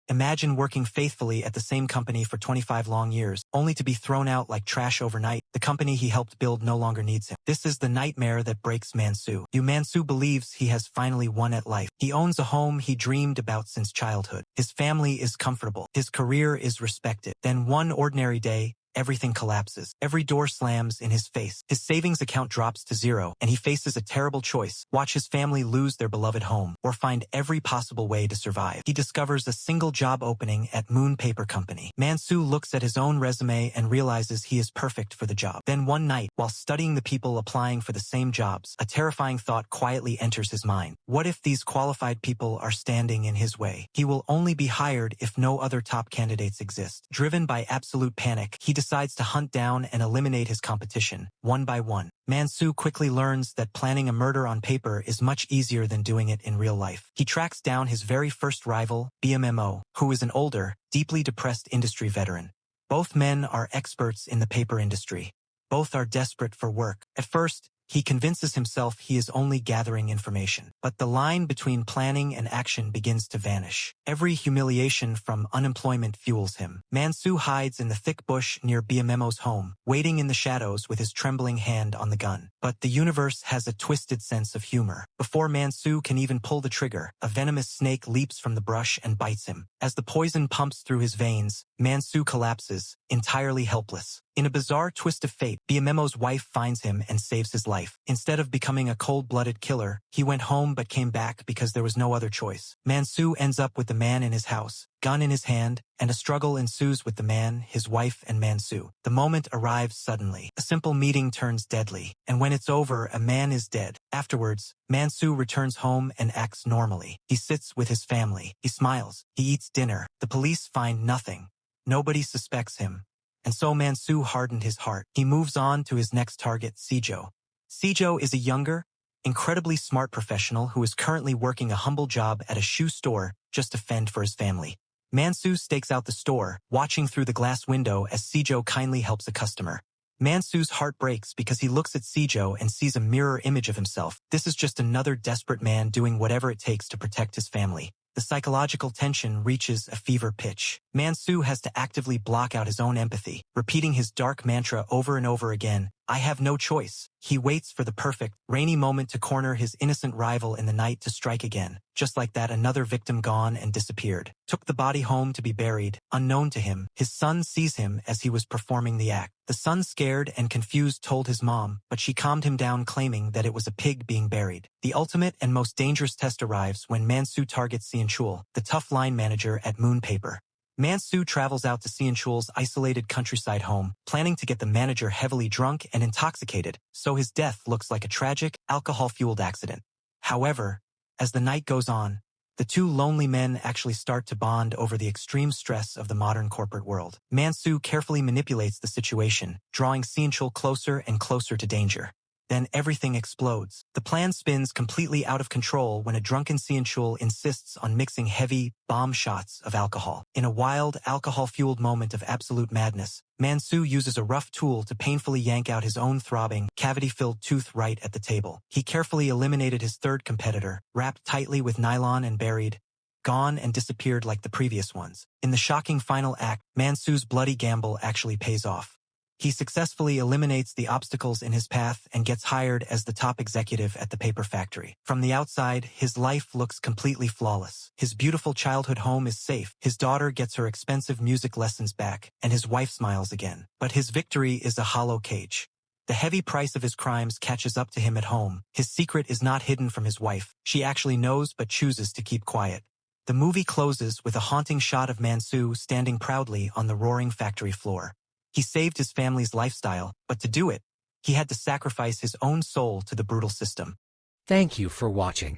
Imagine working faithfully at the same company for 25 long years, only to be thrown out like trash overnight. The company he helped build no longer needs him. This is the nightmare that breaks Mansu. Mansu believes he has finally won at life. He owns a home he dreamed about since childhood. His family is comfortable. His career is respected. Then one ordinary day, everything collapses. Every door slams in his face. His savings account drops to zero, and he faces a terrible choice: watch his family lose their beloved home, or find every possible way to survive. He discovers a single job opening at Moon Paper Company. Mansu looks at his own resume and realizes he is perfect for the job. Then one night, while studying the people applying for the same jobs, a terrifying thought quietly enters his mind. What if these qualified people are standing in his way? He will only be hired if no other top candidates exist. Driven by absolute panic, he decides to hunt down and eliminate his competition, one by one. Mansu quickly learns that planning a murder on paper is much easier than doing it in real life. He tracks down his very first rival, BMMO, who is an older, deeply depressed industry veteran. Both men are experts in the paper industry. Both are desperate for work. At first, he convinces himself he is only gathering information. But the line between planning and action begins to vanish. Every humiliation from unemployment fuels him. Mansu hides in the thick bush near BMMO's home, waiting in the shadows with his trembling hand on the gun. But the universe has a twisted sense of humor. Before Mansu can even pull the trigger, a venomous snake leaps from the brush and bites him. As the poison pumps through his veins, Mansu collapses, entirely helpless. In a bizarre twist of fate, BMMO's wife finds him and saves his life. Instead of becoming a cold-blooded killer, he went home but came back because there was no other choice. Mansu ends up with the man in his house, gun in his hand, and a struggle ensues with the man, his wife, and Mansu. The moment arrives suddenly. A simple meeting turns deadly, and when it's over, a man is dead. Afterwards, Mansu returns home and acts normally. He sits with his family. He smiles. He eats dinner. The police find nothing. Nobody suspects him. And so Mansu hardened his heart. He moves on to his next target, Seijo. Seijo is a younger, incredibly smart professional who is currently working a humble job at a shoe store just to fend for his family. Mansu stakes out the store, watching through the glass window as Seijo kindly helps a customer. Mansu's heart breaks because he looks at Seijo and sees a mirror image of himself. This is just another desperate man doing whatever it takes to protect his family. The psychological tension reaches a fever pitch. Mansu has to actively block out his own empathy, repeating his dark mantra over and over again, "I have no choice." He waits for the perfect, rainy moment to corner his innocent rival in the night to strike again. Just like that, another victim gone and disappeared. Took the body home to be buried, unknown to him. His son sees him as he was performing the act. The son, scared and confused, told his mom, but she calmed him down, claiming that it was a pig being buried. The ultimate and most dangerous test arrives when Mansu targets Sean-chul, the tough line manager at Moon Paper. Mansu travels out to Sean-chul's isolated countryside home, planning to get the manager heavily drunk and intoxicated, so his death looks like a tragic, alcohol-fueled accident. However, as the night goes on, the two lonely men actually start to bond over the extreme stress of the modern corporate world. Mansu carefully manipulates the situation, drawing Sean-chul closer and closer to danger. Then everything explodes. The plan spins completely out of control when a drunken Sean-chul insists on mixing heavy, bomb shots of alcohol. In a wild, alcohol-fueled moment of absolute madness, Mansu uses a rough tool to painfully yank out his own throbbing, cavity-filled tooth right at the table. He carefully eliminated his third competitor, wrapped tightly with nylon and buried, gone and disappeared like the previous ones. In the shocking final act, Mansu's bloody gamble actually pays off. He successfully eliminates the obstacles in his path and gets hired as the top executive at the paper factory. From the outside, his life looks completely flawless. His beautiful childhood home is safe, his daughter gets her expensive music lessons back, and his wife smiles again. But his victory is a hollow cage. The heavy price of his crimes catches up to him at home. His secret is not hidden from his wife. She actually knows but chooses to keep quiet. The movie closes with a haunting shot of Mansu standing proudly on the roaring factory floor. He saved his family's lifestyle, but to do it, he had to sacrifice his own soul to the brutal system. Thank you for watching.